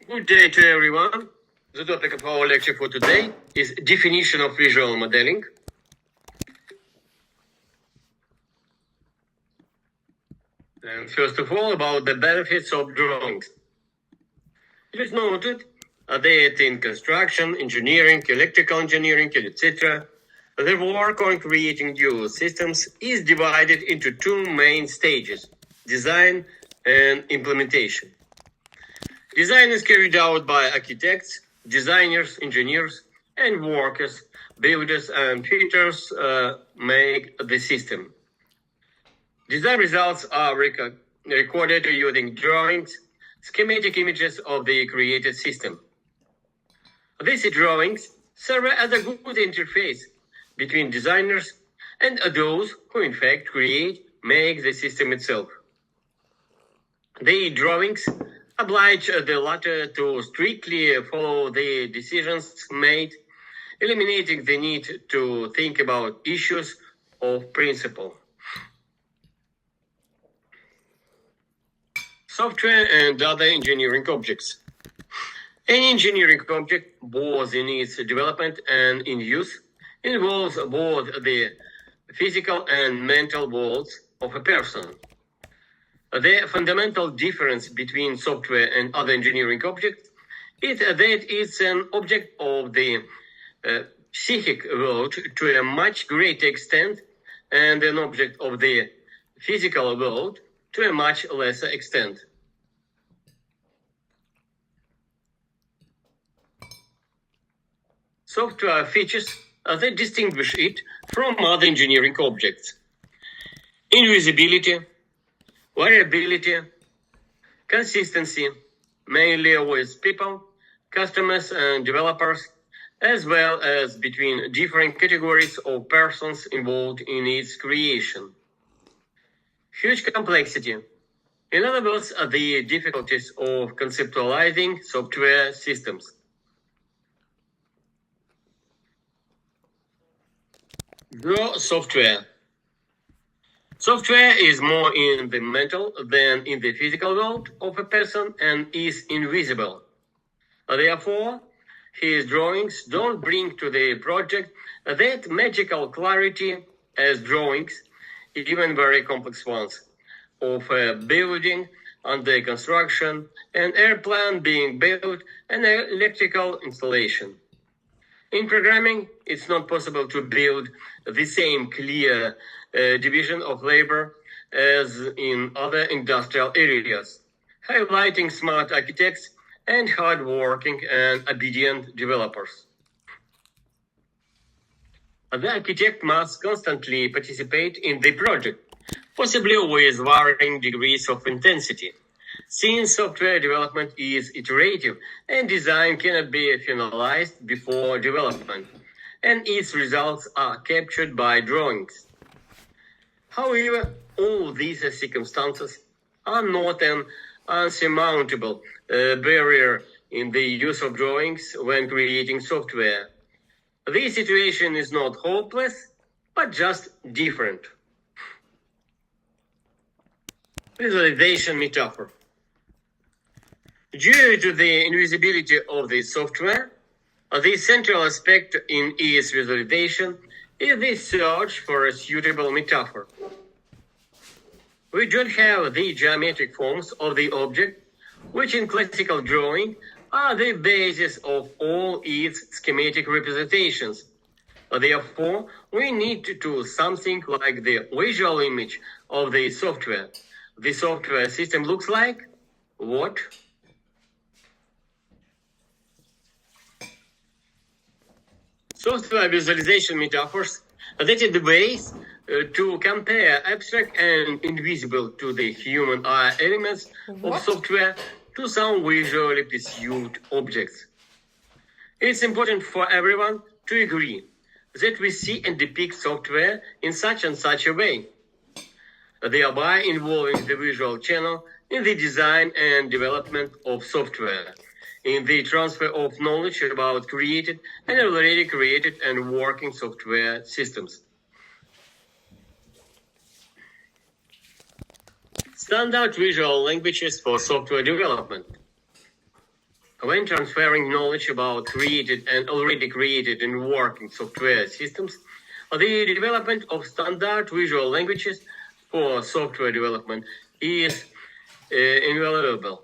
Good day to everyone. The topic of our lecture for today is definition of visual modeling. And first of all, about the benefits of drawings. It is noted that in construction, engineering, electrical engineering, etc., the work on creating new systems is divided into two main stages: design and implementation. Design is carried out by architects, designers, engineers, and workers. Builders and fitters make the system. Design results are recorded using drawings, schematic images of the created system. These drawings serve as a good interface between designers and those who in fact make the system itself. The drawings oblige the latter to strictly follow the decisions made, eliminating the need to think about issues of principle. Software and other engineering objects. Any engineering object, both in its development and in use, involves both the physical and mental worlds of a person. The fundamental difference between software and other engineering objects is that it's an object of the psychic world to a much greater extent and an object of the physical world to a much lesser extent. Software features that distinguish it from other engineering objects: invisibility, variability, consistency, mainly with people, customers, and developers, as well as between different categories of persons involved in its creation. Huge complexity. In other words, the difficulties of conceptualizing software systems. Draw software. Software is more in the mental than in the physical world of a person and is invisible. Therefore, his drawings don't bring to the project that magical clarity as drawings, even very complex ones, of a building under construction, an airplane being built, an electrical installation. In programming, it's not possible to build the same clear division of labor as in other industrial areas, highlighting smart architects and hard-working and obedient developers. The architect must constantly participate in the project, possibly with varying degrees of intensity, since software development is iterative and design cannot be finalized before development, and its results are captured by drawings. However, all these circumstances are not an unsurmountable barrier in the use of drawings when creating software. The situation is not hopeless, but just different. Visualization metaphor. Due to the invisibility of the software, the central aspect in its visualization is the search for a suitable metaphor. We don't have the geometric forms of the object, which in classical drawing are the basis of all its schematic representations. Therefore, we need to do something like the visual image of the software. The software system looks like what? Software visualization metaphors that are the ways to compare abstract and invisible to the human eye elements of software to some visually perceived objects. It's important for everyone to agree that we see and depict software in such and such a way, thereby involving the visual channel in the design and development of software, in the transfer of knowledge about created and already created and working software systems. Standard visual languages for software development. when transferring knowledge about created and already created and working software systems, the development of standard visual languages for software development is invaluable.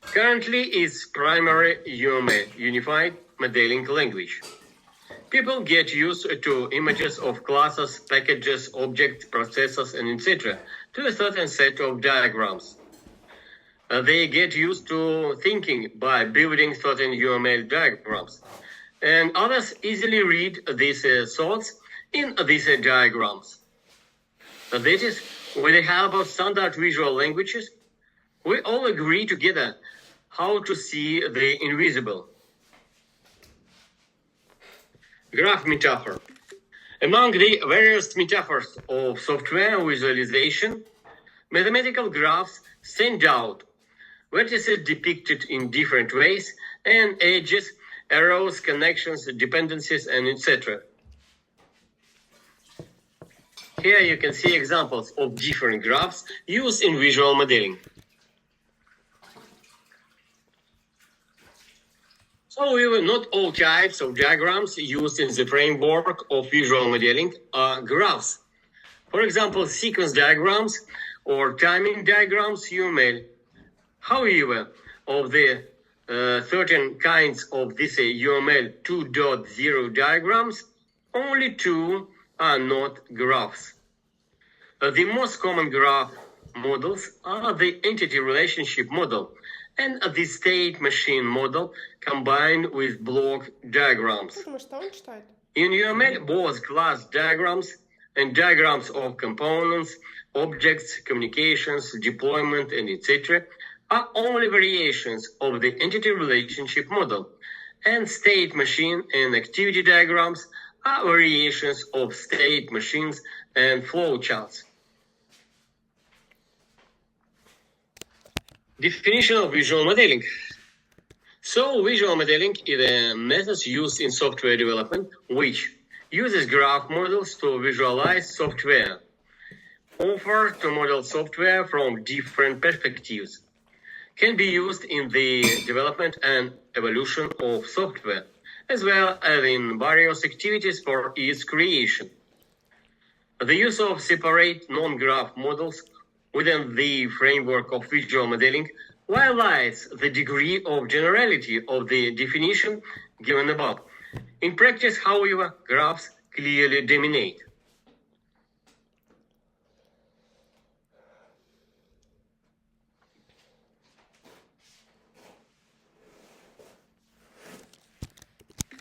Currently, it's primary UML, Unified Modeling Language. People get used to images of classes, packages, objects, processes, and etc. to a certain set of diagrams. They get used to thinking by building certain UML diagrams. And others easily read these thoughts in these diagrams. That is, with the help of standard visual languages, we all agree together how to see the invisible. Graph metaphor. Among the various metaphors of software visualization, mathematical graphs stand out. Vertices depicted in different ways, and edges, arrows, connections, dependencies, and etc. Here you can see examples of different graphs used in visual modeling. However, not all types of diagrams used in the framework of visual modeling are graphs. For example, sequence diagrams or timing diagrams UML. However, of the 13 kinds of these UML 2.0 diagrams, only 2 are not graphs. The most common graph models are the entity relationship model and the state machine model combined with block diagrams. In UML, both class diagrams and diagrams of components, objects, communications, deployment, and etc. are only variations of the entity relationship model, and state machine and activity diagrams are variations of state machines and flowcharts. Definition of visual modeling. So, visual modeling is a method used in software development which uses graph models to visualize software, offer to model software from different perspectives, can be used in the development and evolution of software, as well as in various activities for its creation. The use of separate non-graph models within the framework of visual modeling violates the degree of generality of the definition given above. In practice, however, graphs clearly dominate.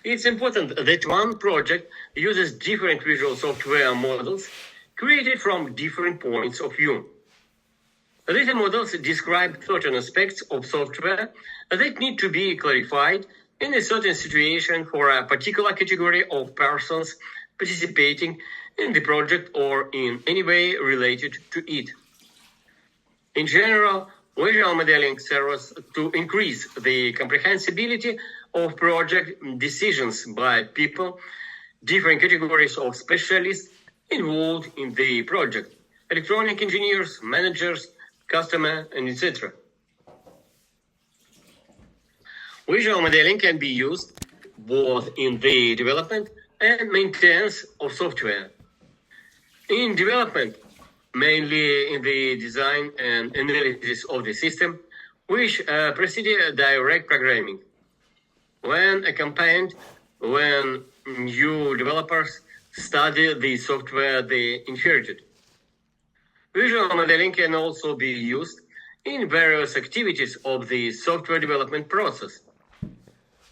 It's important that one project uses different visual software models created from different points of view. These models describe certain aspects of software that need to be clarified in a certain situation for a particular category of persons participating in the project or in any way related to it. In general, visual modeling serves to increase the comprehensibility of project decisions by people, different categories of specialists involved in the project, electronic engineers, managers, customer, and etc. Visual modeling can be used both in the development and maintenance of software. In development, mainly in the design and analysis of the system, which precede direct programming. When accompanied, when new developers study the software they inherited. Visual modeling can also be used in various activities of the software development process,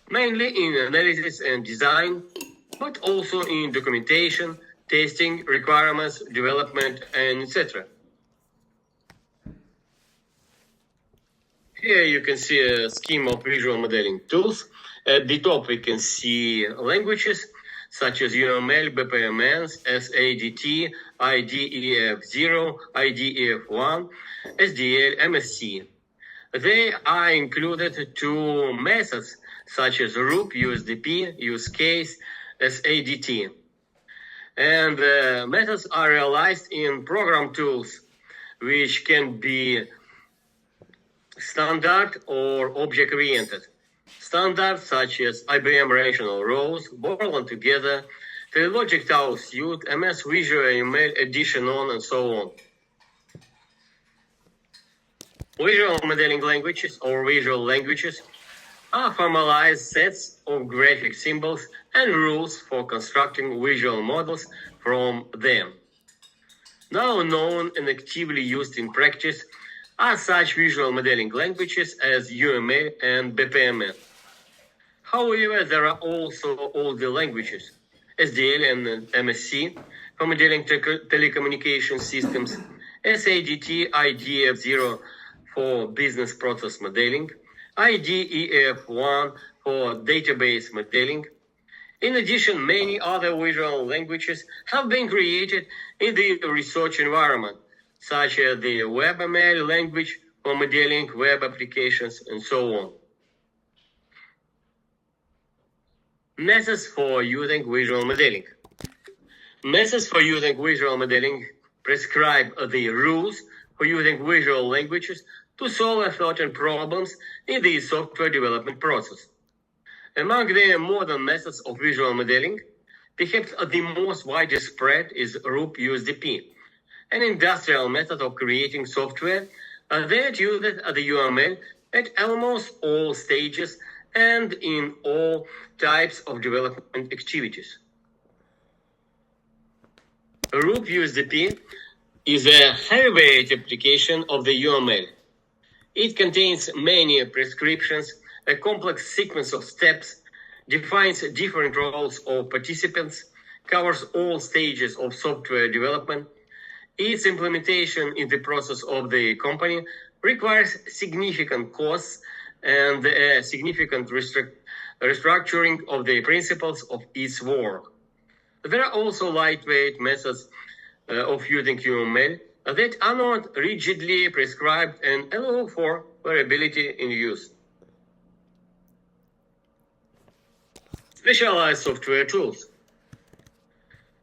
mainly in analysis and design, but also in documentation, testing, requirements, development, and etc. Here you can see a scheme of visual modeling tools. At the top we can see languages such as UML, BPMN, SADT, IDEF0, IDEF1, SDL, MSC. They are included two methods such as RUP, USDP, use case, SADT. And the methods are realized in program tools, which can be standard or object-oriented. Standards such as IBM Rational Rows, Borland Together, Telelogic Tau Suite, MS Visual Email Edition On, and so on. Visual modeling languages or visual languages are formalized sets of graphic symbols and rules for constructing visual models from them. Now known and actively used in practice are such visual modeling languages as UML and BPMN. However, there are also older languages, SDL and MSC, for modeling telecommunication systems, SADT, IDF0 for business process modeling, IDEF1 for database modeling. In addition, many other visual languages have been created in the research environment, such as the WebML language for modeling web applications, and so on. Methods for using visual modeling. Methods for using visual modeling prescribe the rules for using visual languages to solve certain problems in the software development process. Among the modern methods of visual modeling, perhaps the most widespread is RUP-USDP, an industrial method of creating software that uses the UML at almost all stages and in all types of development activities. RUP-USDP is a heavyweight application of the UML. It contains many prescriptions, a complex sequence of steps, defines different roles of participants, covers all stages of software development. Its implementation in the process of the company requires significant costs and a significant restructuring of the principles of its work. There are also lightweight methods of using UML that are not rigidly prescribed and allow for variability in use. Specialized software tools.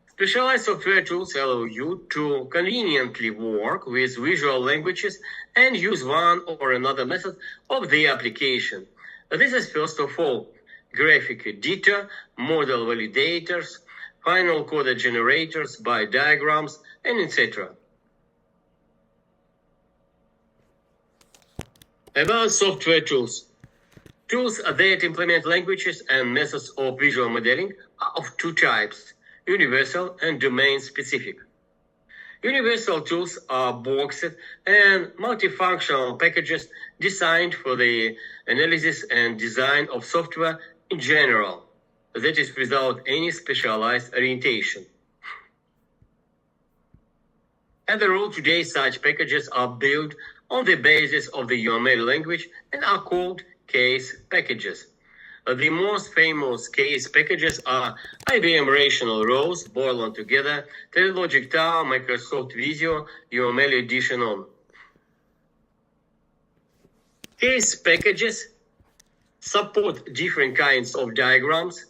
Specialized software tools allow you to conveniently work with visual languages and use one or another method of the application. This is first of all graphic editor, model validators, final code generators by diagrams, and etc. About software tools. Tools that implement languages and methods of visual modeling are of two types: universal and domain-specific. Universal tools are boxed and multifunctional packages designed for the analysis and design of software in general, that is, without any specialized orientation. As a rule, today such packages are built on the basis of the UML language and are called case packages. The most famous case packages are IBM Rational Rows, Borland Together, Telelogic Tau, Microsoft Visio, UML Edition On. Case packages support different kinds of diagrams,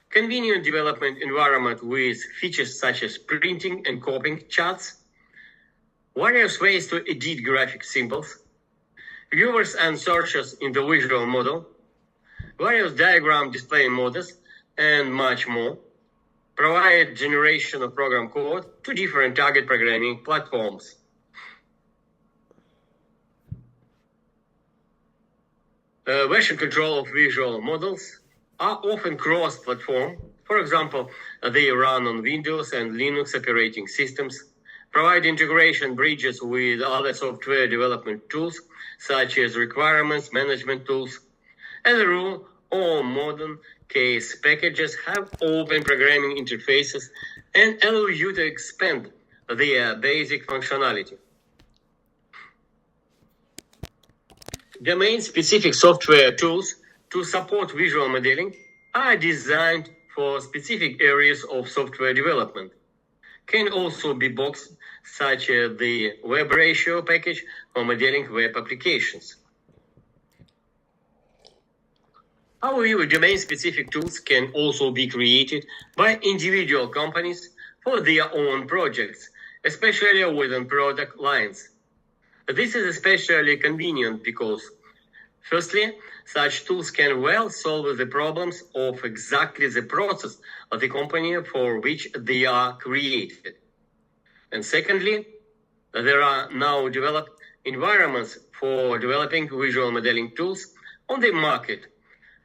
convenient development environment with features such as printing and copying charts, various ways to edit graphic symbols, viewers and searchers in the visual model, various diagram display models, and much more, provide generation of program code to different target programming platforms. Version control of visual models are often cross-platform. For example, they run on Windows and Linux operating systems, provide integration bridges with other software development tools, such as requirements management tools. As a rule, all modern case packages have open programming interfaces and allow you to expand their basic functionality. Domain-specific software tools to support visual modeling are designed for specific areas of software development. Can also be boxed, such as the Web Ratio package for modeling web applications. However, domain-specific tools can also be created by individual companies for their own projects, especially within product lines. This is especially convenient because Firstly, such tools can well solve the problems of exactly the process of the company for which they are created. And secondly, there are now developed environments for developing visual modeling tools on the market,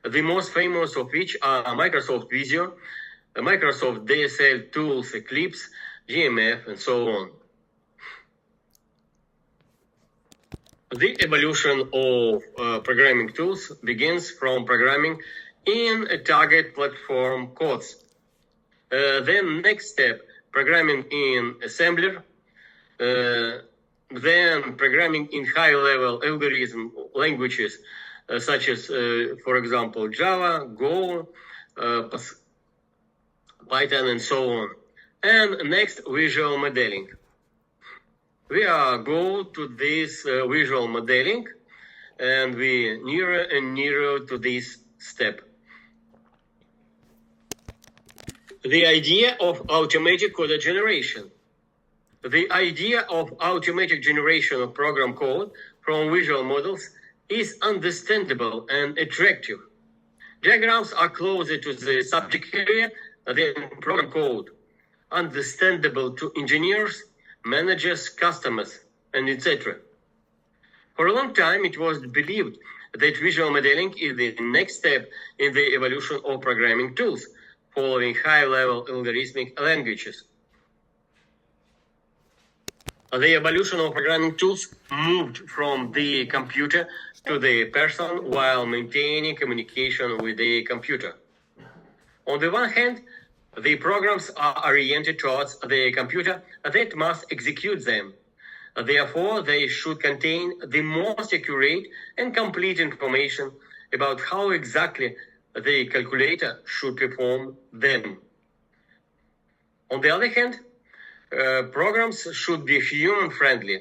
the most famous of which are Microsoft Visio, Microsoft DSL tools Eclipse, GMF, and so on. The evolution of programming tools begins from programming in target platform codes. Then next step, programming in assembler, then programming in high-level algorithm languages such as, for example, Java, Go, Python, and so on. And next, visual modeling. We go to this visual modeling, and we nearer and nearer to this step. The idea of automatic code generation. The idea of automatic generation of program code from visual models is understandable and attractive. Diagrams are closer to the subject area than program code, understandable to engineers, managers, customers, and etc. For a long time, it was believed that visual modeling is the next step in the evolution of programming tools, following high-level algorithmic languages. The evolution of programming tools moved from the computer to the person while maintaining communication with the computer. On the one hand, the programs are oriented towards the computer that must execute them. Therefore, they should contain the most accurate and complete information about how exactly the calculator should perform them. On the other hand, programs should be human-friendly.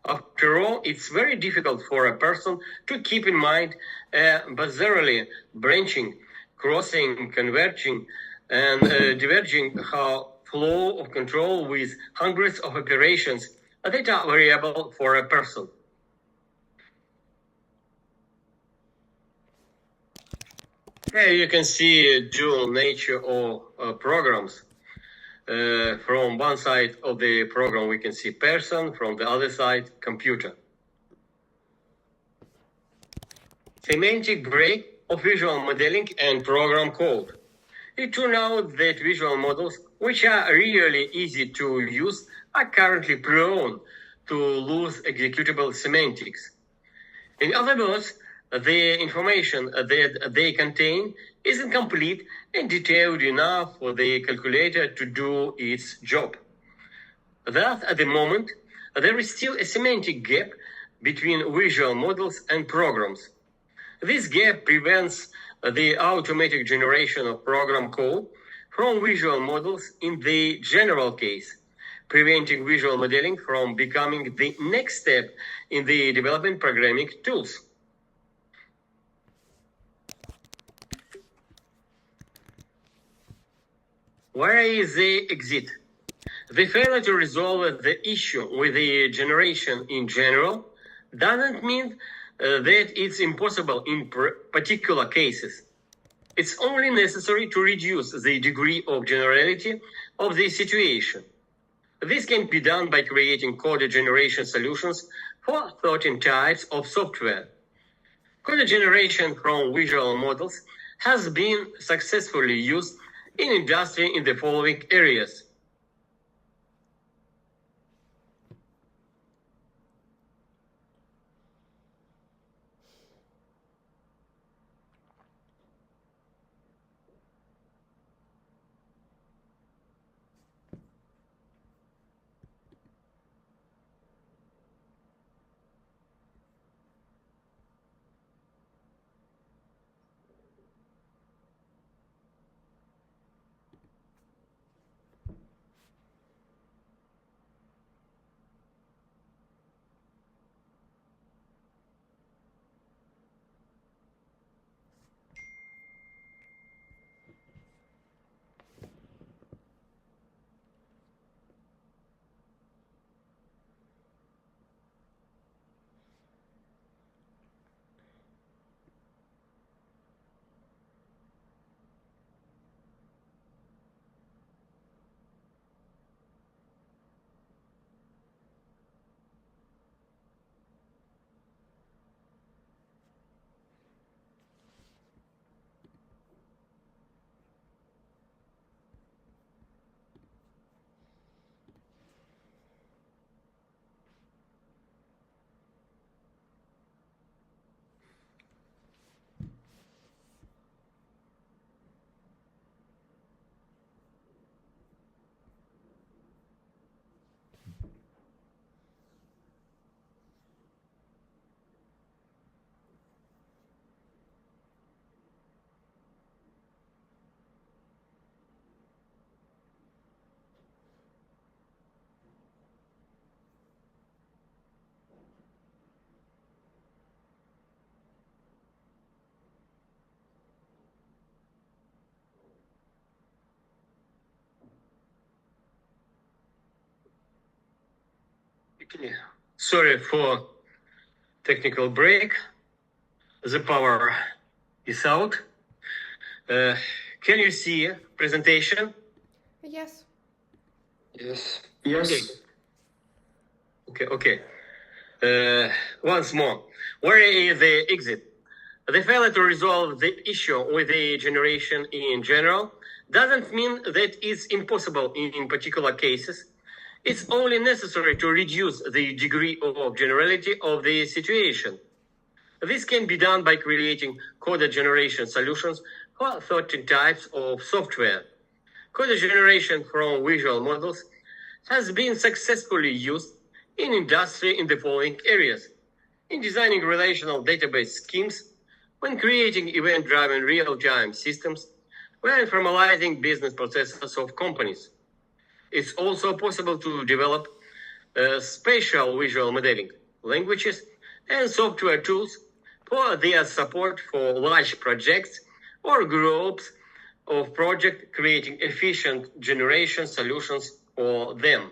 After all, it's very difficult for a person to keep in mind bizarrely branching, crossing, converging, and diverging flow of control with hundreds of operations that are variable for a person. Here you can see dual nature of programs. From one side of the program we can see person, from the other side computer. Semantic break of visual modeling and program code. It turned out that visual models, which are really easy to use, are currently prone to lose executable semantics. In other words, the information that they contain isn't complete and detailed enough for the calculator to do its job. Thus, at the moment, there is still a semantic gap between visual models and programs. This gap prevents the automatic generation of program code from visual models in the general case, preventing visual modeling from becoming the next step in the development programming tools. Where is the exit? The failure to resolve the issue with the generation in general doesn't mean that it's impossible in particular cases. It's only necessary to reduce the degree of generality of the situation. This can be done by creating code generation solutions for certain types of software. Code generation from visual models has been successfully used in industry in the following areas. Sorry for technical break. The power is out. Can you see presentation? Yes. Yes. Okay. Once more. Where is the exit? The failure to resolve the issue with the generation in general doesn't mean that it's impossible in particular cases. It's only necessary to reduce the degree of generality of the situation. This can be done by creating code generation solutions for 13 types of software. Code generation from visual models has been successfully used in industry in the following areas: in designing relational database schemes, when creating event-driven real-time systems, when formalizing business processes of companies. It's also possible to develop spatial visual modeling languages and software tools for their support for large projects or groups of projects, creating efficient generation solutions for them.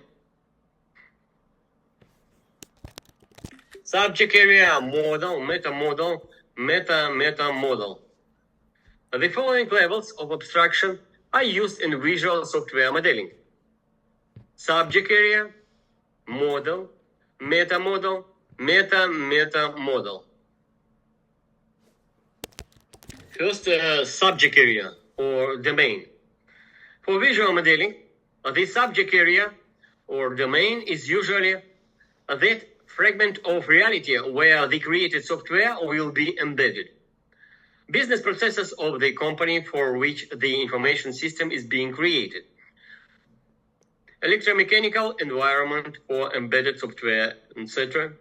Subject area, model, meta model, meta model. The following levels of abstraction are used in visual software modeling: subject area, model, meta model, meta model. First, subject area or domain. For visual modeling, the subject area or domain is usually that fragment of reality where the created software will be embedded. Business processes of the company for which the information system is being created. Electromechanical environment for embedded software, etc.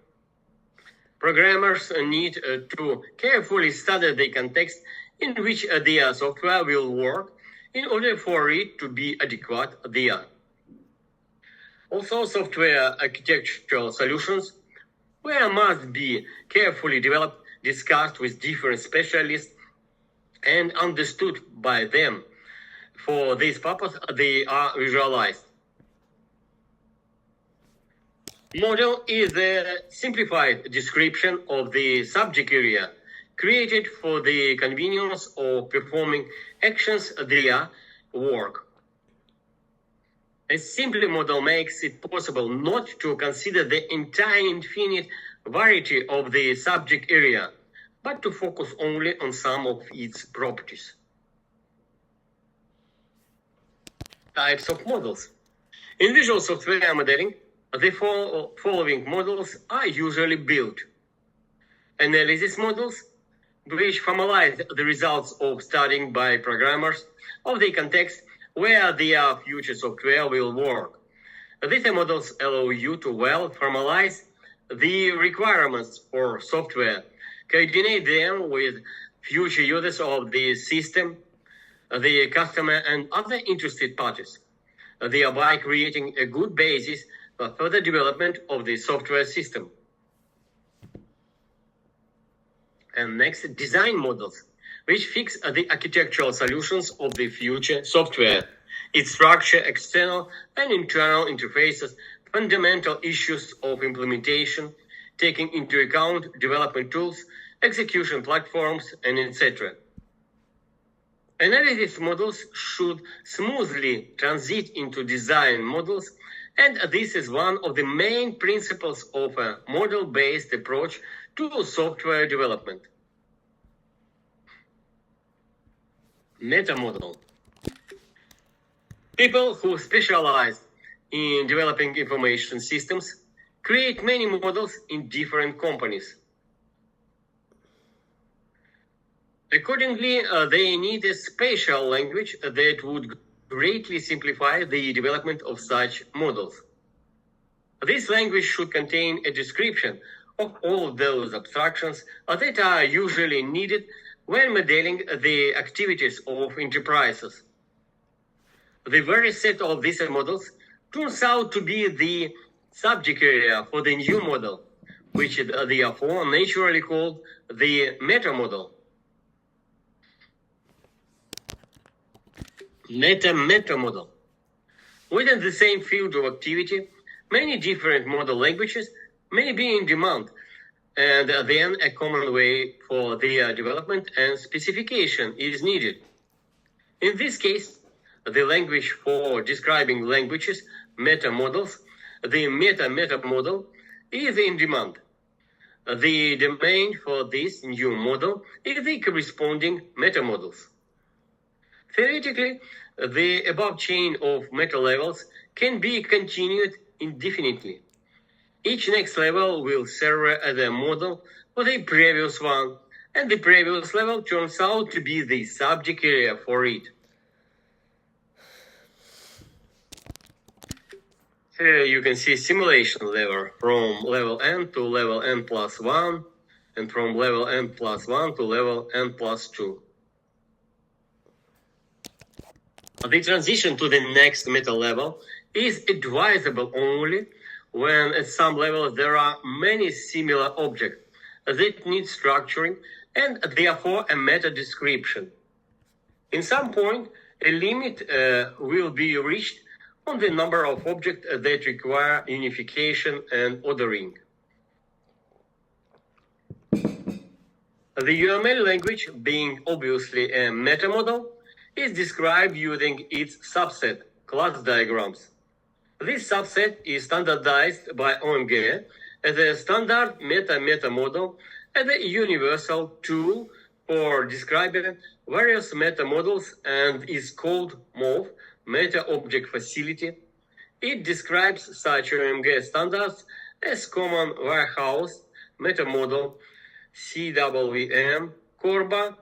Programmers need to carefully study the context in which their software will work in order for it to be adequate there. Also, software architectural solutions where must be carefully developed, discussed with different specialists, and understood by them. For this purpose, they are visualized. Model is a simplified description of the subject area created for the convenience of performing actions their work. A simple model makes it possible not to consider the entire infinite variety of the subject area, but to focus only on some of its properties. Types of models. In visual software modeling, the following models are usually built: analysis models, which formalize the results of studying by programmers of the context where their future software will work. These models allow you to well formalize the requirements for software, coordinate them with future users of the system, the customer, and other interested parties, thereby creating a good basis for further development of the software system. And next, design models, which fix the architectural solutions of the future software, its structure, external and internal interfaces, fundamental issues of implementation, taking into account development tools, execution platforms, and etc. Analysis models should smoothly transit into design models, and this is one of the main principles of a model-based approach to software development. Meta model. People who specialize in developing information systems create many models in different companies. Accordingly, they need a spatial language that would greatly simplify the development of such models. This language should contain a description of all those abstractions that are usually needed when modeling the activities of enterprises. The very set of these models turns out to be the subject area for the new model, which is therefore naturally called the meta model. Meta model. Within the same field of activity, Many different model languages may be in demand, and then a common way for their development and specification is needed. In this case, the language for describing languages, meta-models, the meta-meta model, is in demand. The domain for this new model is the corresponding meta-models. Theoretically, the above chain of meta levels can be continued indefinitely. Each next level will serve as a model for the previous one, and the previous level turns out to be the subject area for it. Here you can see simulation level from level n to level n plus 1, and from level n plus 1 to level n plus 2. The transition to the next meta level is advisable only when at some levels there are many similar objects that need structuring and therefore a meta description. In some point, a limit will be reached on the number of objects that require unification and ordering. The UML language, being obviously a meta model, is described using its subset, class diagrams. This subset is standardized by OMG as a standard meta-meta model and a universal tool for describing various meta models and is called MOV, Meta Object Facility. It describes such OMG standards as Common Warehouse, Meta Model, CWM, Corba,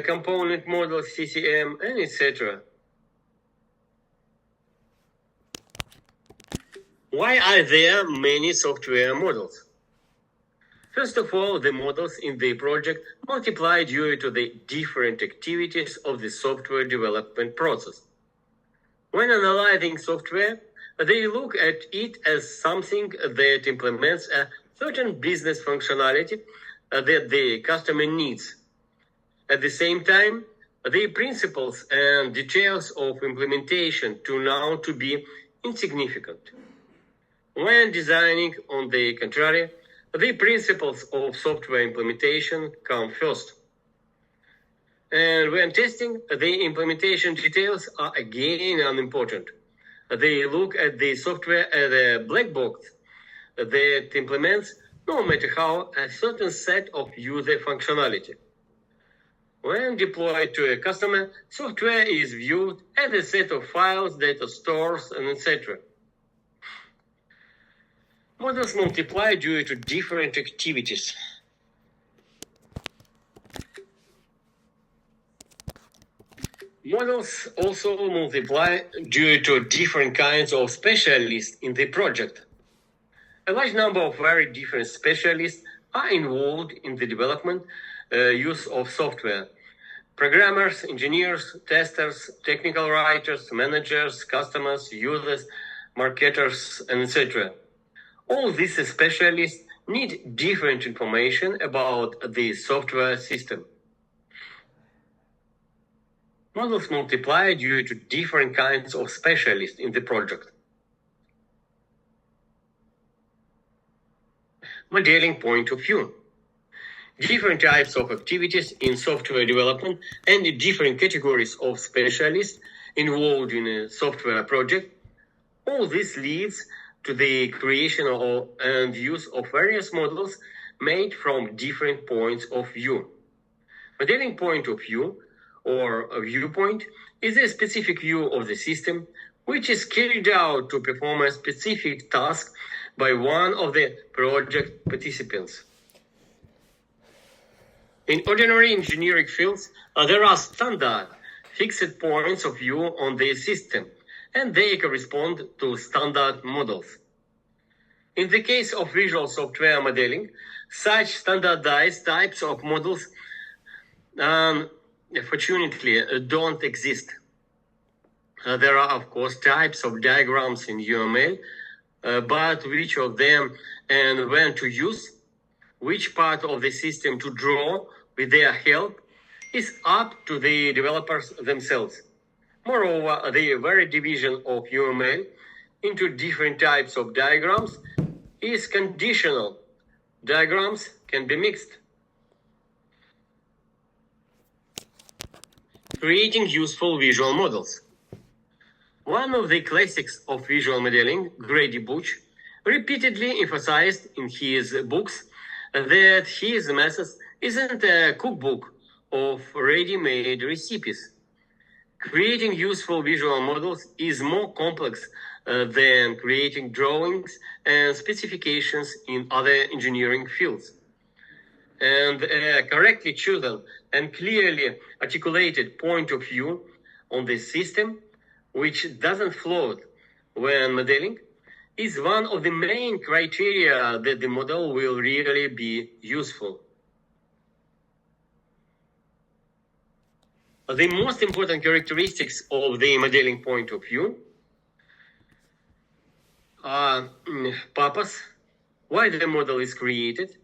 Component Model, CCM, and etc. Why are there many software models? First of all, the models in the project multiply due to the different activities of the software development process. When analyzing software, they look at it as something that implements a certain business functionality that the customer needs. At the same time, the principles and details of implementation turn out to be insignificant. When designing, on the contrary, the principles of software implementation come first. And when testing, the implementation details are again unimportant. They look at the software as a black box that implements, no matter how, a certain set of user functionality. When deployed to a customer, software is viewed as a set of files, data stores, and etc. Models multiply due to different activities. Models also multiply due to different kinds of specialists in the project. A large number of very different specialists are involved in the development use of software. Programmers, engineers, testers, technical writers, managers, customers, users, marketers, and etc. All these specialists need different information about the software system. Models multiply due to different kinds of specialists in the project. Modeling point of view. Different types of activities in software development and different categories of specialists involved in a software project. All this leads to the creation of and use of various models made from different points of view. Modeling point of view, or a viewpoint, is a specific view of the system which is carried out to perform a specific task by one of the project participants. In ordinary engineering fields, there are standard fixed points of view on the system, and they correspond to standard models. In the case of visual software modeling, such standardized types of models fortunately don't exist. There are, of course, types of diagrams in UML, but which of them and when to use, which part of the system to draw with their help, is up to the developers themselves. Moreover, the very division of UML into different types of diagrams is conditional. Diagrams can be mixed. Creating useful visual models. One of the classics of visual modeling, Grady Butch, repeatedly emphasized in his books that his method isn't a cookbook of ready-made recipes. Creating useful visual models is more complex than creating drawings and specifications in other engineering fields. And a correctly chosen and clearly articulated point of view on the system, which doesn't float when modeling, is one of the main criteria that the model will really be useful. The most important characteristics of the modeling point of view are purpose, why the model is created,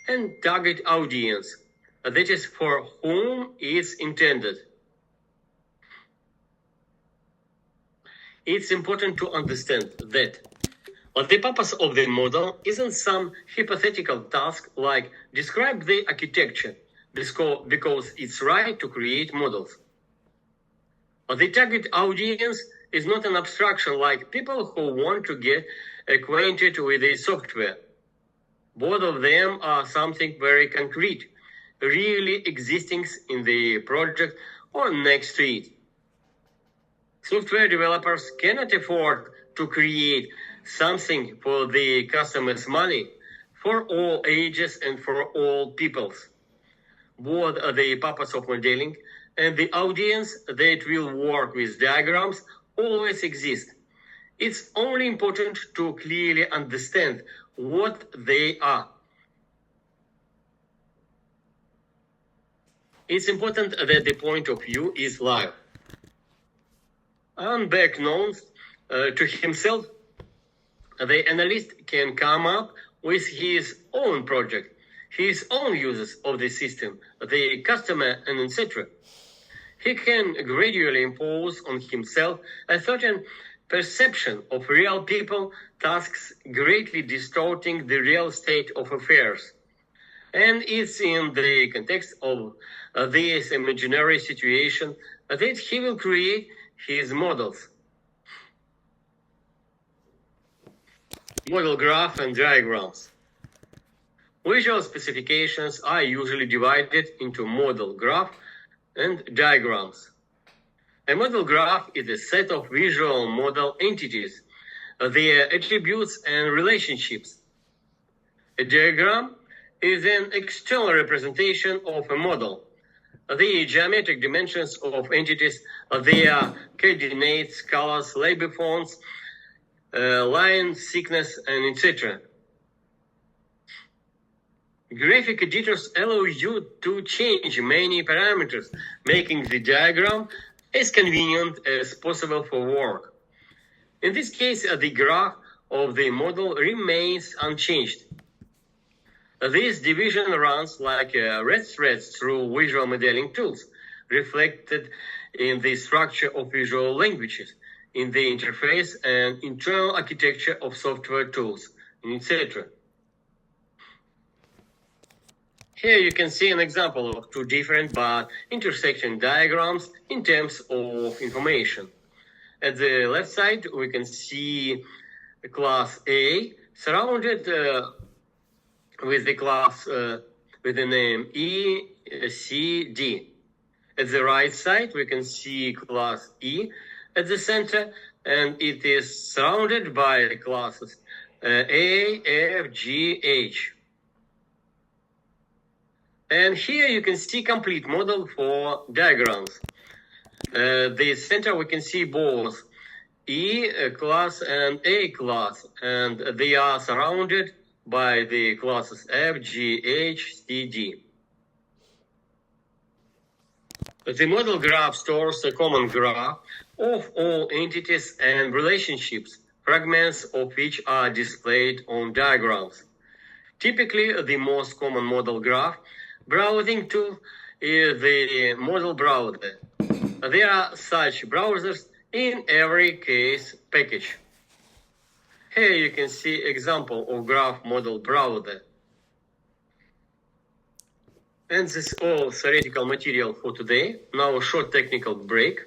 and target audience, that is, for whom it's intended. It's important to understand that the purpose of the model isn't some hypothetical task like describe the architecture because it's right to create models. The target audience is not an abstraction like people who want to get acquainted with the software. Both of them are something very concrete, really existing in the project or next to it. Software developers cannot afford to create something for the customer's money, for all ages and for all peoples. Both the purpose of modeling and the audience that will work with diagrams always exist. It's only important to clearly understand what they are. It's important that the point of view is live. Unbeknownst to himself, the analyst can come up with his own project, his own uses of the system, the customer, and etc. He can gradually impose on himself a certain perception of real people, tasks greatly distorting the real state of affairs. And it's in the context of this imaginary situation that he will create his models. Model graph and diagrams. Visual specifications are usually divided into model graph and diagrams. A model graph is a set of visual model entities, their attributes and relationships. A diagram is an external representation of a model. The geometric dimensions of entities, their coordinates, colors, label fonts, line thickness, and etc. Graphic editors allow you to change many parameters, making the diagram as convenient as possible for work. In this case, the graph of the model remains unchanged. This division runs like red threads through visual modeling tools, reflected in the structure of visual languages, in the interface and internal architecture of software tools, etc. Here you can see an example of two different but intersecting diagrams in terms of information. At the left side, we can see class A surrounded with the class with the name E, C, D. At the right side, we can see class E at the center, and it is surrounded by the classes A, F, G, H. And here you can see complete model for diagrams. The center we can see both E class and A class, and they are surrounded by the classes F, G, H, C, D. The model graph stores a common graph of all entities and relationships, fragments of which are displayed on diagrams. Typically, the most common model graph browsing tool is the model browser. There are such browsers in every case package. Here you can see example of graph model browser. And this is all theoretical material for today. Now a short technical break.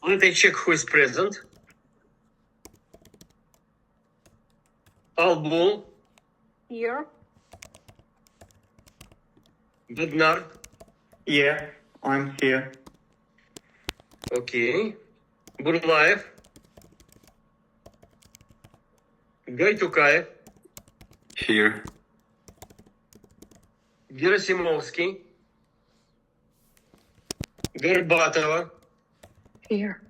Let me check who is present. Albul, Here. Bednar. Yeah, I'm here. Okay. Burlaev. Gaytukaev. Here. Gerasimovsky. Горбатова. Here.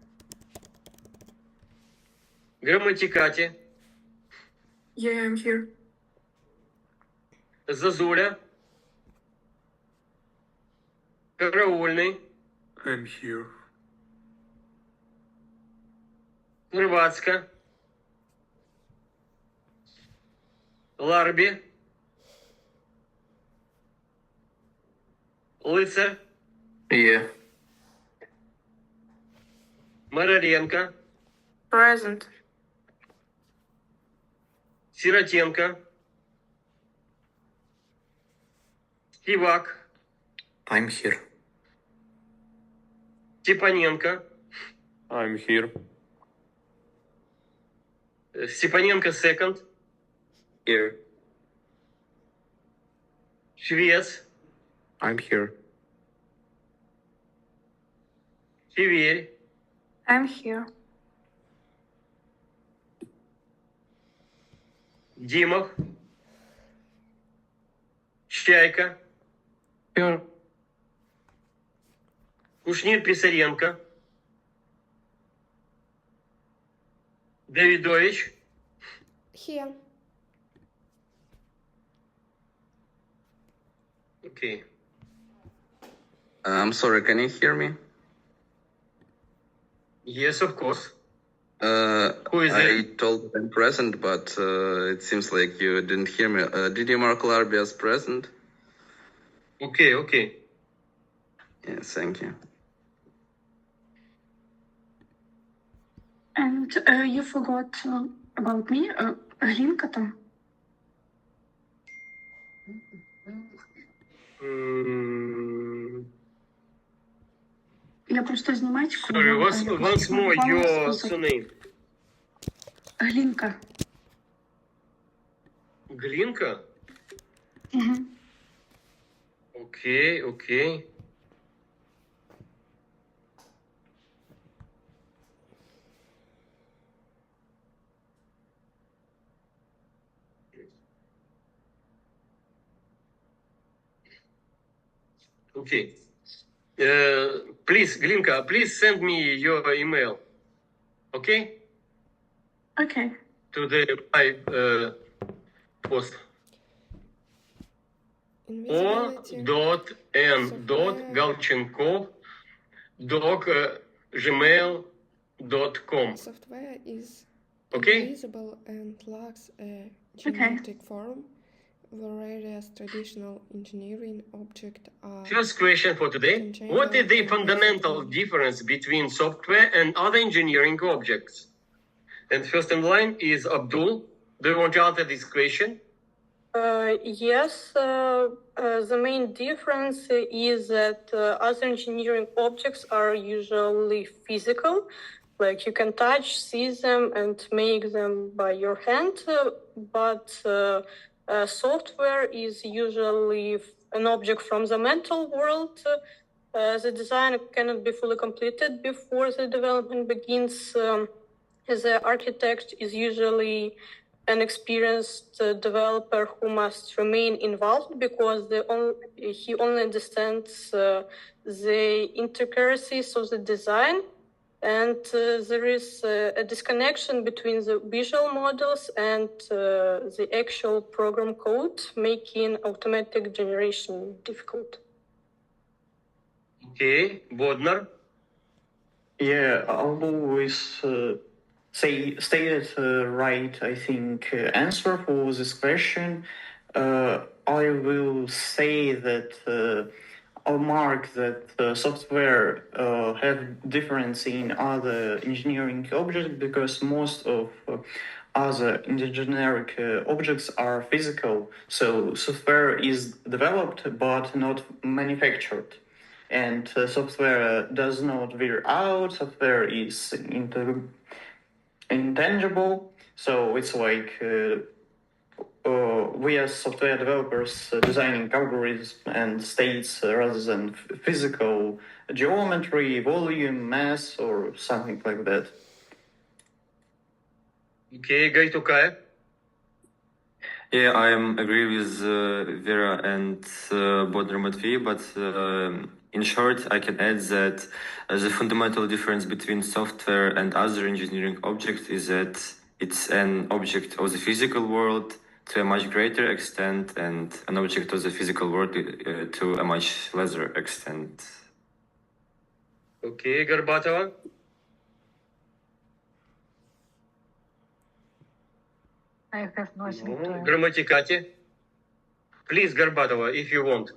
Грамматикати. Yeah, I'm here. Зазуля. Караульный. I'm here. Рыбацка. Ларби. Лыцарь. Yeah. Мараренко. Present. Сиротенко. Стивак. I'm here. Степаненко. I'm here. Степаненко second. Here. Швец. I'm here. Северь. I'm here. Димов. Чайка. Here. Кушнир Писаренко. Давидович. Here. Okay. I'm sorry, can you hear me? Yes, of course. Uh, Who is I it? told I'm present, but it seems like you didn't hear me. Did you mark Larby as present? Okay, okay. Yes, thank you. And you forgot about me. Глинка там. Я просто знімачку. Sorry, once more your surname. Глинка. Глинка? Угу. Okay, okay. Okay. Please, Glinka, please send me your email. Okay? Okay. To the my post. o.n.galchenkov.gmail.com. Software is Okay? invisible and lacks a geometric form. Various traditional engineering objects are First question for today. What is the fundamental difference between software and other engineering objects? And first in line is Abdul. Do you want to answer this question? Yes, the main difference is that other engineering objects are usually physical, like you can touch, see them, and make them by your hand, but software is usually an object from the mental world, the design cannot be fully completed before the development begins. The architect is usually an experienced developer who must remain involved because he only understands the intricacies of the design. And there is a disconnection between the visual models and the actual program code, making automatic generation difficult. Okay, Bodnar. Yeah, I'll always stated right, I think, answer for this question. I will say that I'll mark that software have difference in other engineering objects because most of other generic objects are physical. So software is developed but not manufactured. And software does not veer out, software is intangible. So it's like we as software developers designing algorithms and states rather than physical geometry, volume, mass, or something like that. Okay, Gaytukaya. Yeah, I agree with Vera and Bodnar Matvey, but in short, I can add that the fundamental difference between software and other engineering objects is that it's an object of the physical world to a much greater extent and an object of the physical world to a much lesser extent. Okay, Garbatova. I have nothing to add. Grammaticati. Please, Garbatova, if you want.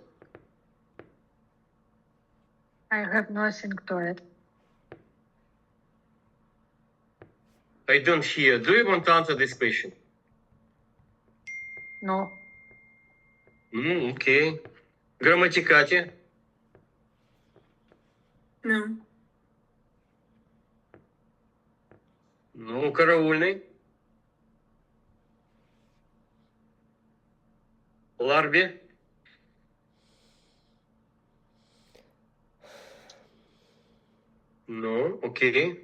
I have nothing to add. I don't hear. Do you want to answer this question? No. Okay. Grammaticati. No. Ну, караульный. Ларби. No, okay.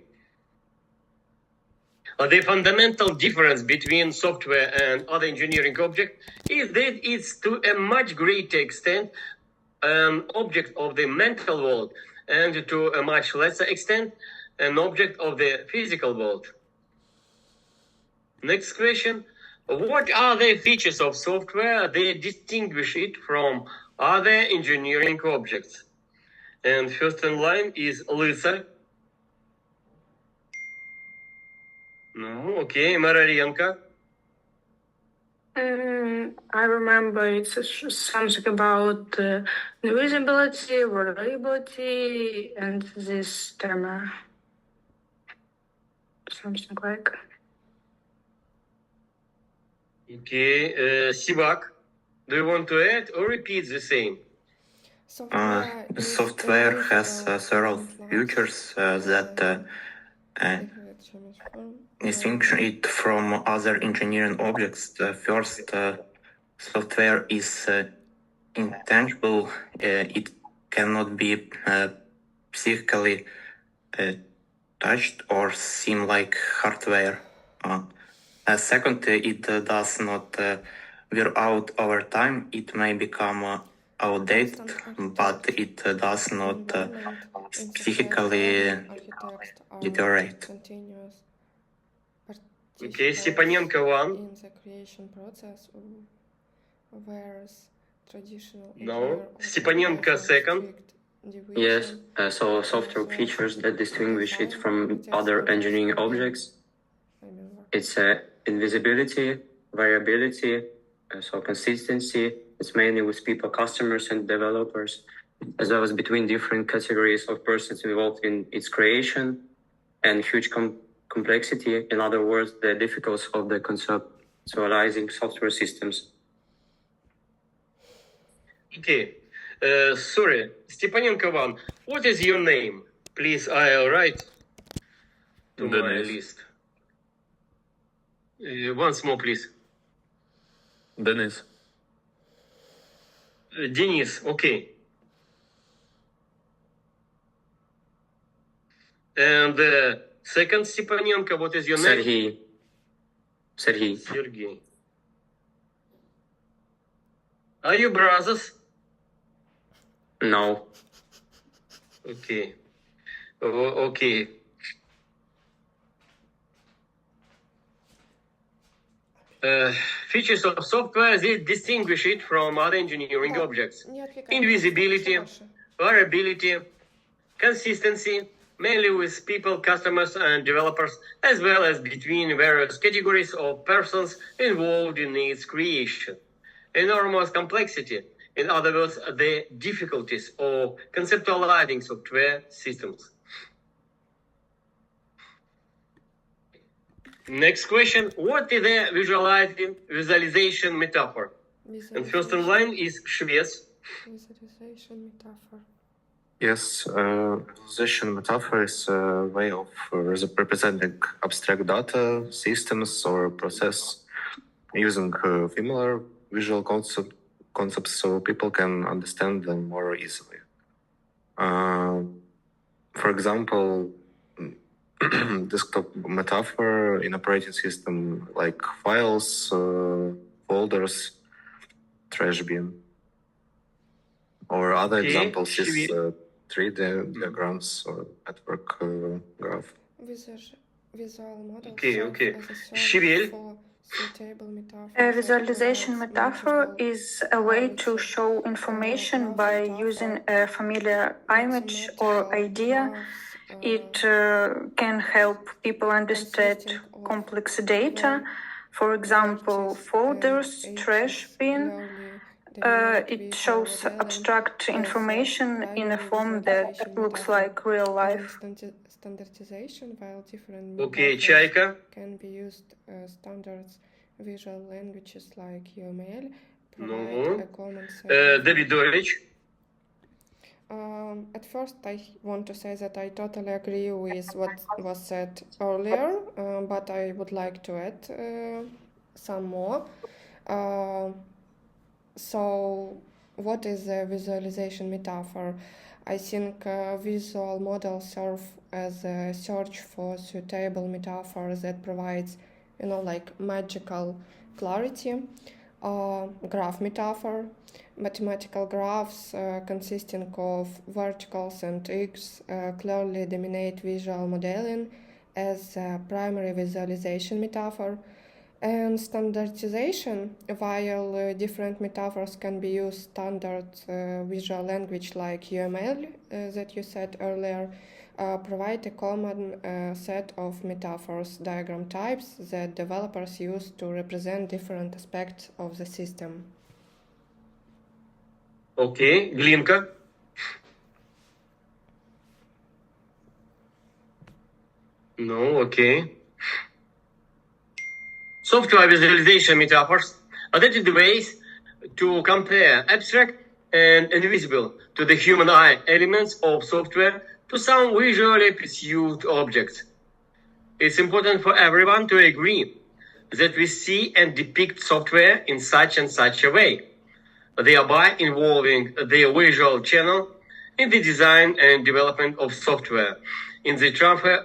The fundamental difference between software and other engineering objects is that it's to a much greater extent an object of the mental world and to a much lesser extent an object of the physical world. Next question. What are the features of software that distinguish it from other engineering objects? And first in line is Lisa. No, okay, Mararenko. I remember it's something about invisibility, reliability, and this term. Something like. Okay, Sivak, do you want to add or repeat the same? Software has several features that distinguish it from other engineering objects. First, software is intangible. It cannot be physically touched or seem like hardware. Second, it does not wear out over time. It may become outdated, but it does not physically deteriorate. Okay, Stepanenko one. In the creation process, whereas traditional No, Stepanenko second. Yes, so software features that distinguish it from other engineering objects. It's invisibility, variability, so consistency. It's mainly with people, customers and developers, as well as between different categories of persons involved in its creation, and huge complexity. In other words, the difficulties of the conceptualizing software systems. Okay, sorry, Stepanenko one. What is your name? Please, I'll write to my list. Once more, please. Dennis. Денис, okay. And second Stepanenko, what is your name? Sergey. Sergey. Are you brothers? No. Okay. Okay. Features of software that distinguish it from other engineering objects. Invisibility, variability, consistency, mainly with people, customers, and developers, as well as between various categories of persons involved in its creation. Enormous complexity, in other words, the difficulties of conceptualizing software systems. Next question, what is a visualization metaphor? And first in line is Shves. Visualization metaphor. Yes, visualization metaphor is a way of representing abstract data, systems, or process using familiar visual concepts so people can understand them more easily. For example, desktop metaphor in operating system like files, folders, trash bin. Or other examples is 3D diagrams or network graph. Visual models Okay. as a Shivil. for suitable metaphor. A visualization metaphor is a way to show information by using a familiar image or idea. It can help people understand complex data, for example, folders, trash bin. It shows abstract information in a form that looks like real life. Standardization, while different Okay, metaphors Чайка. can be used standards visual languages like UML provide Ну, a common set. Давидович. At first, I want to say that I totally agree with what was said earlier, but I would like to add some more. So, what is a visualization metaphor? I think visual models serve as a search for suitable metaphor that provides, like magical clarity. Graph metaphor, mathematical graphs consisting of verticals and x clearly dominate visual modeling as a primary visualization metaphor. And standardization, while different metaphors can be used standard visual language like UML that you said earlier, provide a common set of metaphors, diagram types that developers use to represent different aspects of the system. Okay, Glinka. No, okay. Software visualization metaphors are the ways to compare abstract and invisible to the human eye elements of software to some visually perceived objects. It's important for everyone to agree that we see and depict software in such and such a way, thereby involving the visual channel in the design and development of software, in the transfer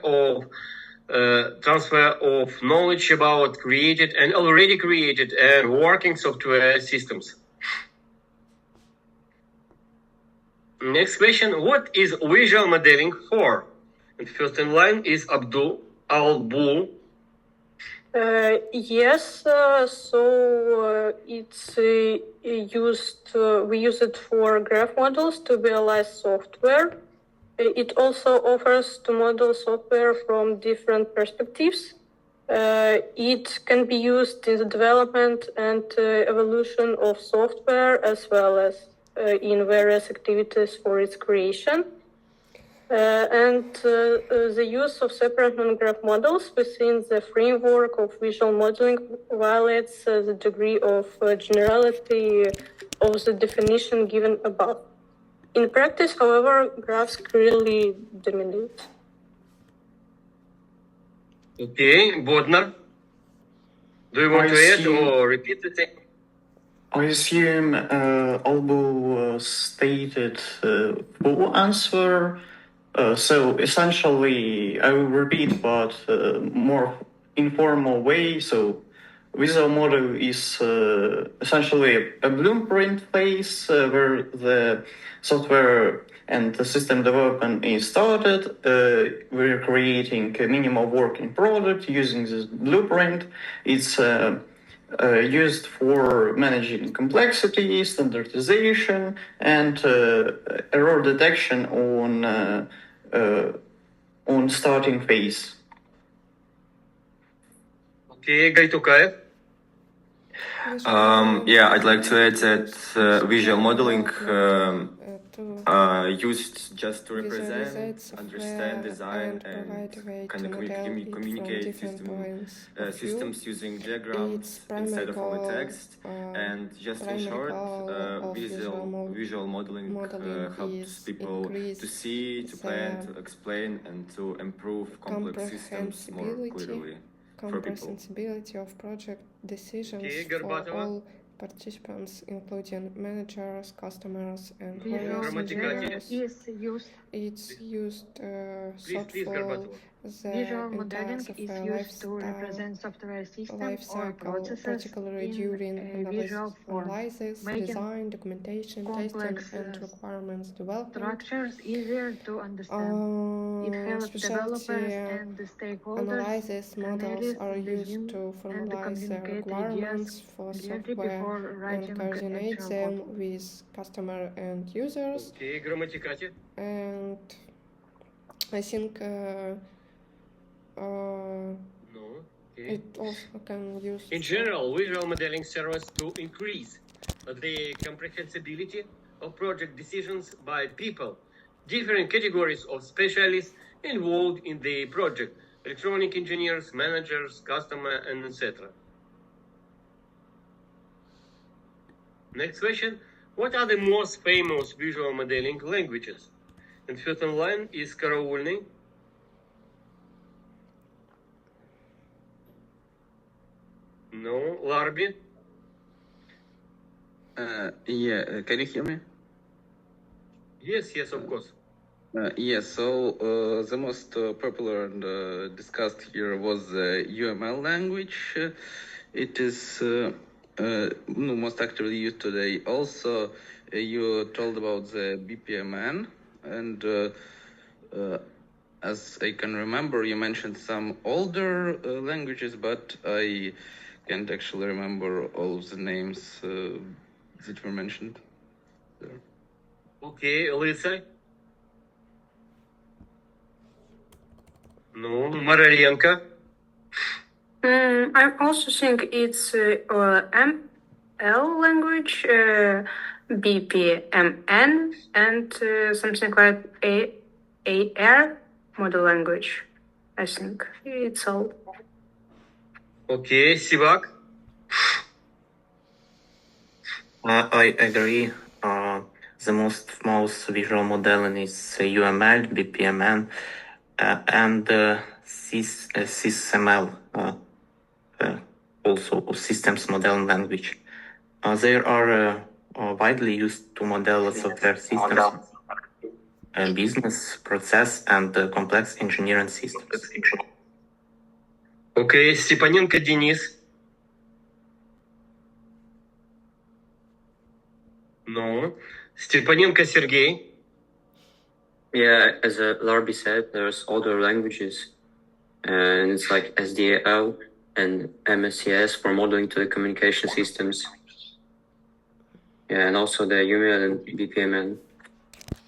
of knowledge about created and already created and working software systems. Next question, what is visual modeling for? And first in line is Abdul Al-Bul. Yes, it's used. We use it for graph models to visualize software. It also offers to model software from different perspectives. It can be used in the development and evolution of software as well as in various activities for its creation. The use of separate non-graph models within the framework of visual modeling violates the degree of generality of the definition given above. In practice, however, graphs clearly dominate. Okay, Bodnar. Do you want to add or repeat the thing? I assume Albu stated full answer. So essentially, I will repeat, but more informal way. So visual model is essentially a blueprint phase where the software and the system development is started. We're creating a minimal working product using this blueprint. It's used for managing complexity, standardization, and error detection on starting phase. Okay, Gaitukaev. Yeah, I'd like to add that visual modeling used just to represent, understand, design, and kind of communicate systems using diagrams instead of only text. And just in short, visual modeling helps people to see, to plan, to explain, and to improve complex systems more clearly. Comprehensibility of project decisions for all participants, including managers, customers, and various engineers. It's used thoughtful. The Visual modeling entire is software used to represent software system life or cycle, processes particularly during in a visual form, analysis, making design, documentation, testing, and requirements development. structures easier to understand. It helps developers and the stakeholders Analysis models analyze are the used to and formalize the communicate requirements ideas for clearly software before and writing coordinate actual them code. with customer and users. Okay, грамматикате. And I think No. Okay. it also can use. In general, visual modeling serves to increase the comprehensibility of project decisions by people, different categories of specialists involved in the project, electronic engineers, managers, customer, and etc. Next question. What are the most famous visual modeling languages? And first in line is Караульный. No, Larbi. Yeah, can you hear me? Yes, of course. Yes, so the most popular and discussed here was the UML language. It is most actively used today. Also, you told about the BPMN, and as I can remember, you mentioned some older languages, but I can't actually remember all of the names that were mentioned there. Okay, Лысый. No, Maralenko. I also think it's ML language, BPMN, and something like AR model language. I think it's all. Okay, Sivak. I agree. The most famous visual modeling is UML, BPMN, and SysML, also systems modeling language. They are widely used to model software systems, business process, and complex engineering systems. Okay, Stepanenko Denis. No. Stepanenko Sergey. Yeah, as Larbi said, there's other languages, and it's like SDAL and MSCS for modeling telecommunication systems. Yeah, and also the UML and BPMN.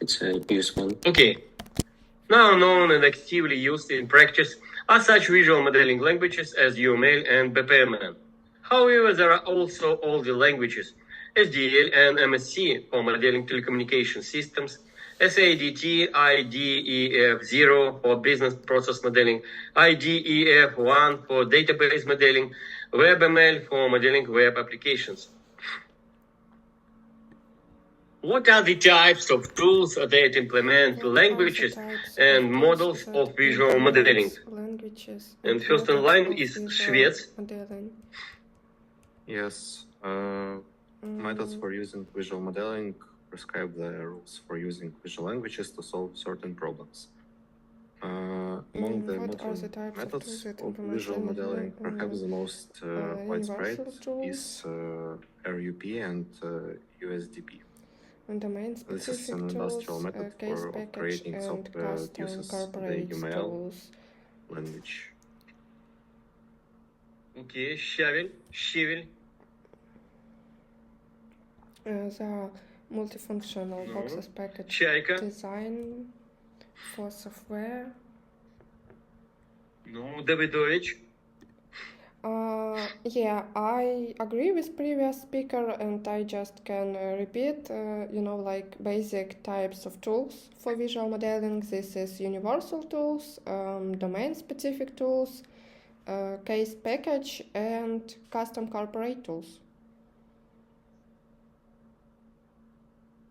It's a used one. Okay. Now known and actively used in practice are such visual modeling languages as UML and BPMN. However, there are also older languages, SDL and MSC for modeling telecommunication systems, SADT, IDEF0 for business process modeling, IDEF1 for database modeling, WebML for modeling web applications. What are the types of tools that implement languages and models of visual modeling? And first in line is Швец. Yes. Methods for using visual modeling prescribe the rules for using visual languages to solve certain problems. Among the What are modern the types of methods tools that of implement visual modeling, perhaps the most widespread universal tools? is RUP and USDP. Domain This is specific an industrial tools, method case for package, creating and software that custom uses the corporate UML tools. language. Okay, щавель. There are multifunctional No. boxes package Чайка. design for software. Ну, Давидович. Yeah, I agree with previous speaker, and I just can repeat, like basic types of tools for visual modeling. This is universal tools, domain-specific tools, case package, and custom corporate tools.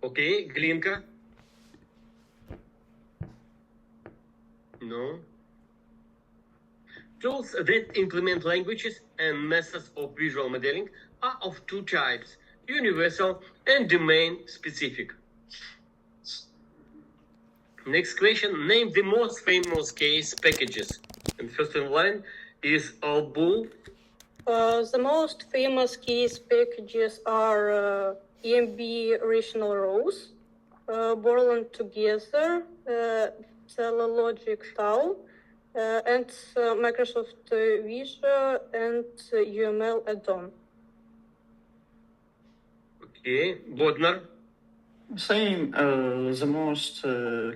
Окей, Глинка. No. Tools that implement languages and methods of visual modeling are of two types, universal and domain-specific. Next question, name the most famous case packages. And first in line is Albull. The most famous case packages are EMB Rational Rows, Borland Together, Logic Tau, and Microsoft Visual and UML add-on. Okay, Bodnar. Same. The most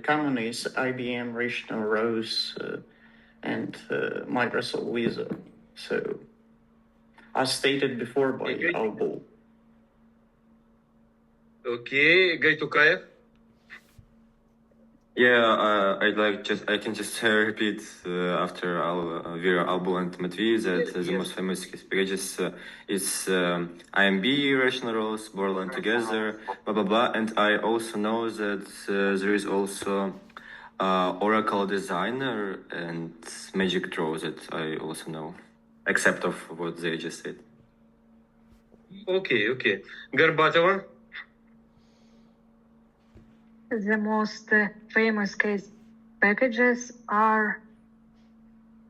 common is IBM Rational Rows and Microsoft Visual. So, as stated before by Albull. Okay, Gaytukayev. Yeah, I can just repeat after Vera, Albul, and Matvey that the most famous case packages is IMB, Rational Rows, Borland Together, blah blah blah, and I also know that there is also Oracle Designer and Magic Draw that I also know, except of what they just said. Okay. Горбатова. The most famous case packages are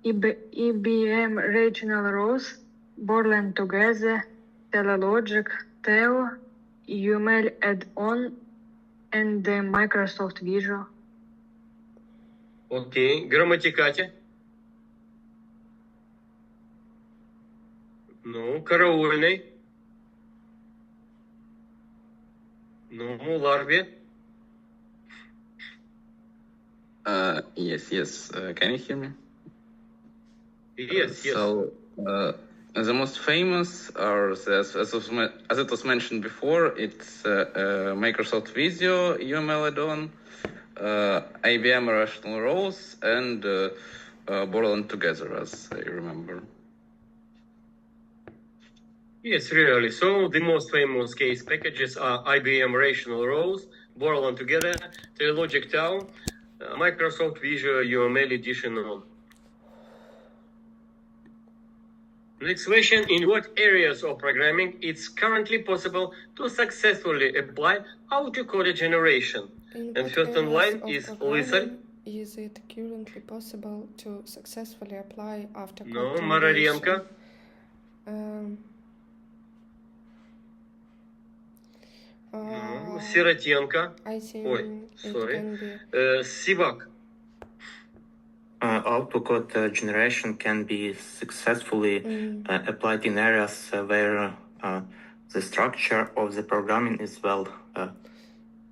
IBM Regional Rows, Borland Together, Telelogic, Teo, UML add-on, and the Microsoft Visual. Окей, Грамматикате. Ну, Караульный. Ну, Ларби. Yes. Can you hear me? Yes. So, the most famous are, as it was mentioned before, it's Microsoft Visio, UML add-on, IBM Rational Rows, and Borland Together, as I remember. Yes, really. So the most famous case packages are IBM Rational Rows, Borland Together, Telelogic Tau, Microsoft Visual UML Edition. Next question, in what areas of programming it's currently possible to successfully apply autocode generation? And first in line is Lysel. Is it currently possible to successfully apply autocode No, generation? Mararenko. No, Sirotenko. I think it sorry. can be. Sivak. Autocode generation can be successfully applied in areas where the structure of the programming is well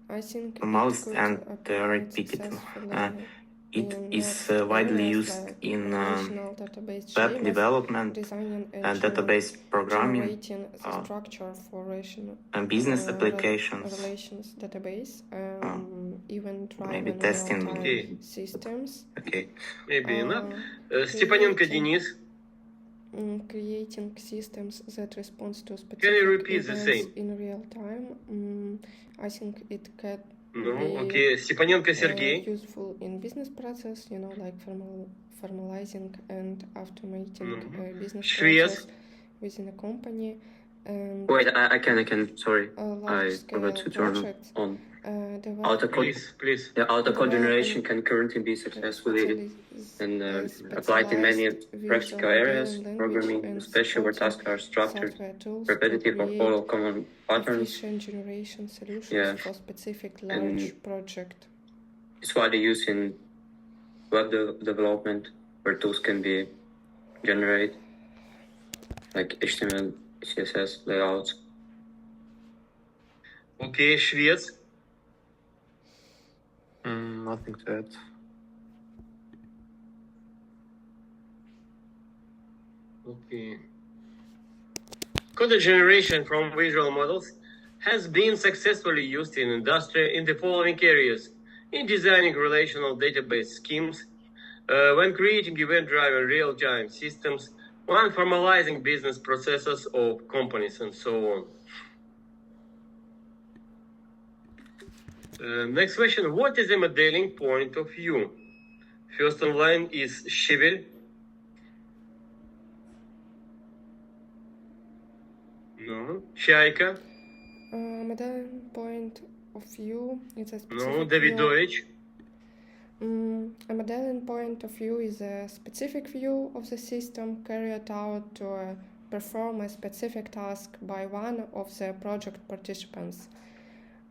I think moused it could and apply repeated. successfully It in is that widely areas used like in relational database web schemas, development designing and database programming, generating the structure for relational and business applications. relations database, even maybe driving testing. real-time Okay. systems. Okay. Maybe enough. Stepanenko Denis. Creating systems that respond to Can you specific repeat the events same? in real time. I think it can No, be okay. Stepanenko Sergey. useful in business process, like formalizing and automating business Швец. process within a company. And Wait, I can. Sorry, I large-scale forgot to turn projects, on. develop Please. The auto-code generation developing can currently be successfully and specialized applied in many visual practical areas, modeling language programming, and especially where supporting tasks are structured, software tools repetitive, to or create follow common patterns. efficient generation solutions Yeah. for specific large project. It's widely used in web development, where tools can be generated, like HTML, CSS layouts. Okay, Швец. Nothing to add. Okay. Code generation from visual models has been successfully used in industry in the following areas: in designing relational database schemes, when creating event-driven real-time systems, when formalizing business processes of companies, and so on. Next question: what is the modeling point of view? First in line is Shivel. No. Чайка. Modeling point of view is a specific No. Davidovich. A modeling point of view is a specific view of the system carried out to perform a specific task by one of the project participants.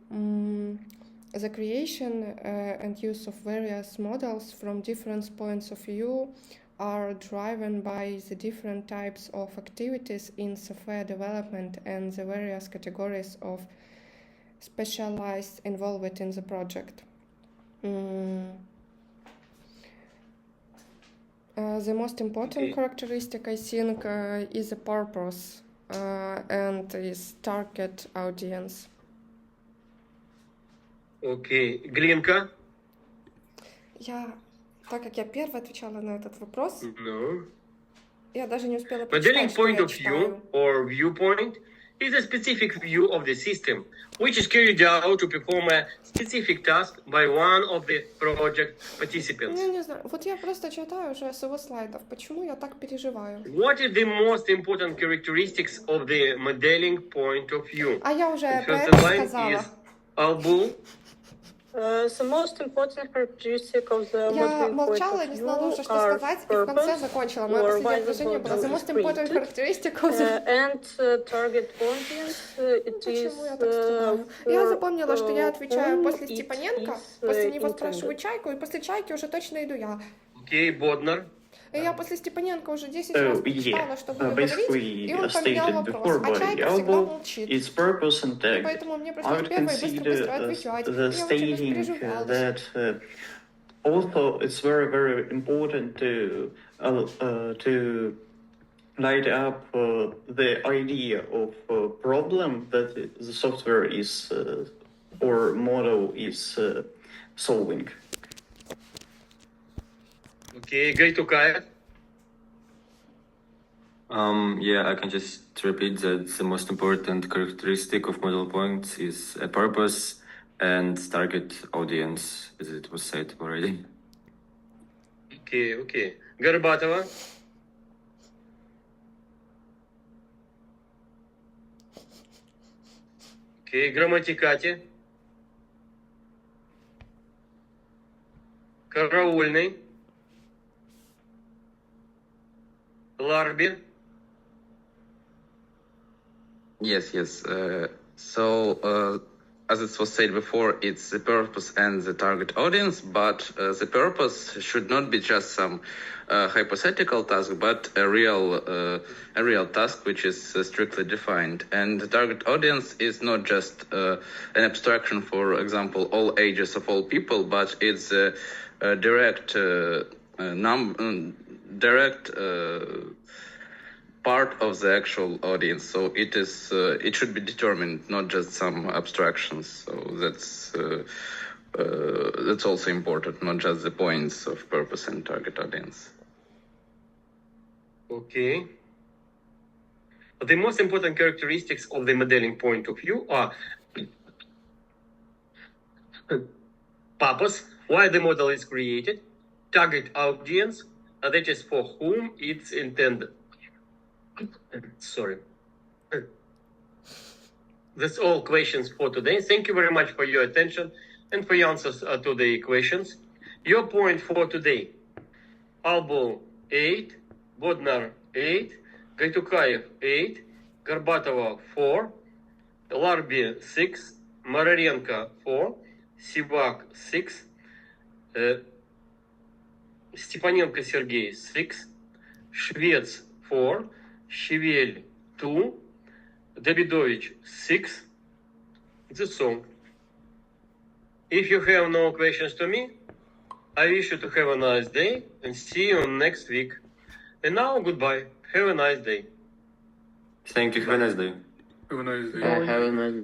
The creation and use of various models from different points of view are driven by the different types of activities in software development and the various categories of specialized involved in the project. The most important characteristic, I think, is the purpose and is target audience. Окей. Глинка. Так как я первая отвечала на этот вопрос, No. я даже не успела Modeling прочитать, что point я of view читаю. or viewpoint is a specific view of the system, which is carried out to perform a specific task by one of the project participants. Я не знаю, вот я просто читаю уже с его слайдов, почему я так переживаю. What is the most important characteristics of the modeling point of view? А я уже про First это in line сказала. is Albul. The most important characteristic of the Я modeling point молчала, of не view знала уже, что are сказать, и в конце purpose закончила. Мое or последнее предложение было the most important characteristic of the... and target audience. It Почему я is так страдаю? Я запомнила, что я отвечаю whom после it Степаненко, is после него intended. спрашиваю Чайку, и после Чайки уже точно иду я. Окей, Боднар. И я после Степаненко уже 10 раз прочитала, что буду говорить, Basically, и он as поменял stated вопрос. before А by Чайка всегда Albul, молчит. its purpose and И target. поэтому мне I пришлось would первой быстро consider отвечать. the Я очень stating переживалась. that also it's very important to light up the idea of problem that the software is or model is solving. Окей, Гайтукаев. Yeah, I can just repeat that the most important characteristic of model points is a purpose and target audience, as it was said already. Окей. Горбатова. Окей, Грамматикати. Караульный. Ларби. Yes. As it was said before, it's the purpose and the target audience, but the purpose should not be just some hypothetical task, but a real task which is strictly defined. And the target audience is not just an abstraction, for example, all ages of all people, but it's a direct part of the actual audience. So it should be determined, not just some abstractions. So that's also important, not just the points of purpose and target audience. Okay. The most important characteristics of the modeling point of view are purpose, why the model is created, target audience, that is for whom it's intended. Sorry. that's all questions for today. Thank you very much for your attention and for your answers to the questions. Your point for today: Albo 8, Bodnar 8, Gaytukayev 8, Горбатова 4, Larbi 6, Mararenko 4, Sivak 6, Stepanenko Sergey 6, Швец 4, Щевель 2, Davidovich 6. That's all. If you have no questions to me, I wish you to have a nice day and see you next week. And now, goodbye. Have a nice day. Thank you. Have a nice day. Have a nice day. Have a nice